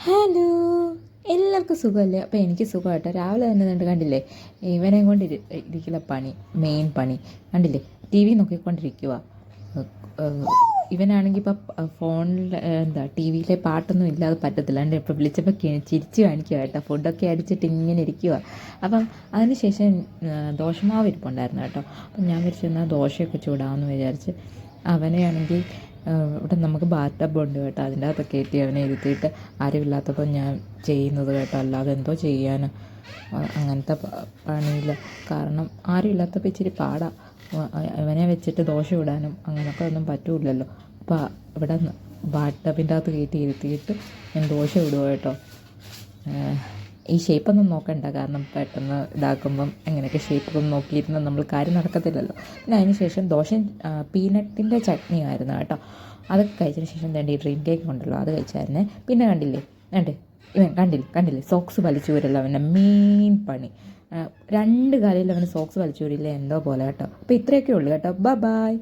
Hello, എല്ലാവർക്കും സുഖമല്ലേ? അപ്പോൾ എനിക്ക് സുഖമായിട്ടോ. രാവിലെ തന്നെ കണ്ട് കണ്ടില്ലേ, ഇവനെയും കൊണ്ട് ഇരിക്കുന്ന പണി, മെയിൻ പണി കണ്ടില്ലേ, ടി വി നോക്കിക്കൊണ്ടിരിക്കുക. ഇവനാണെങ്കിൽ ഇപ്പം ഫോണിൽ ടി വിയിലെ പാട്ടൊന്നും ഇല്ലാതെ പറ്റത്തില്ല. എൻ്റെ ഇപ്പോൾ വിളിച്ചപ്പോൾ ചിരിച്ച് കാണിക്കുക കേട്ടോ. ഫുഡൊക്കെ അടിച്ചിട്ട് ഇങ്ങനെ ഇരിക്കുക. അപ്പം അതിനുശേഷം ദോശമാവ് ഇരിപ്പുണ്ടായിരുന്നു കേട്ടോ. അപ്പം ഞാൻ വിചാരിച്ചെന്നാൽ ദോശയൊക്കെ ചൂടാമെന്ന് വിചാരിച്ച് അവനെയാണെങ്കിൽ ഇവിടെ നമുക്ക് ബാത്ത് ടബ് ഉണ്ട് കേട്ടോ. അതിൻ്റെ അകത്തൊക്കെ കയറ്റി അവനെ ഇരുത്തിയിട്ട് ആരുമില്ലാത്തപ്പോൾ ഞാൻ ചെയ്യുന്നത് കേട്ടോ. അല്ലാതെ എന്തോ ചെയ്യാൻ, അങ്ങനത്തെ പണിയില്ല. കാരണം ആരുമില്ലാത്തപ്പോൾ ഇച്ചിരി പാടാം. ഇവനെ വെച്ചിട്ട് ദോശ ഇടാനും അങ്ങനെയൊക്കെ ഒന്നും പറ്റൂലല്ലോ. അപ്പോൾ ഇവിടെ ബാത്ത് ടബിൻ്റെ അകത്ത് കയറ്റി ഇരുത്തിയിട്ട് ഞാൻ ദോശ ഇടുക കേട്ടോ. ഈ ഷേപ്പൊന്നും നോക്കണ്ട, കാരണം പെട്ടെന്ന് ഇതാക്കുമ്പം എങ്ങനെയൊക്കെ ഷേപ്പൊന്നും നോക്കിയിരുന്ന നമ്മൾ കാര്യം നടക്കത്തില്ലല്ലോ. പിന്നെ അതിന് ശേഷം ദോശയും പീനട്ടിൻ്റെ ചട്നി ആയിരുന്നു കേട്ടോ. അതൊക്കെ കഴിച്ചതിന് ശേഷം ഈ ഡ്രീം കേക്ക് ഉണ്ടല്ലോ, അത് കഴിച്ചായിരുന്നേ. പിന്നെ കണ്ടില്ലേ, ഇവൻ കണ്ടില്ലേ സോക്സ് വലിച്ചു വരല്ലോ അവൻ്റെ മെയിൻ പണി. രണ്ട് കാലയിൽ അവന് സോക്സ് വലിച്ചു വരില്ല എന്തോ പോലെ കേട്ടോ. അപ്പോൾ ഇത്രയൊക്കെ ഉള്ളൂ കേട്ടോ. ബൈ.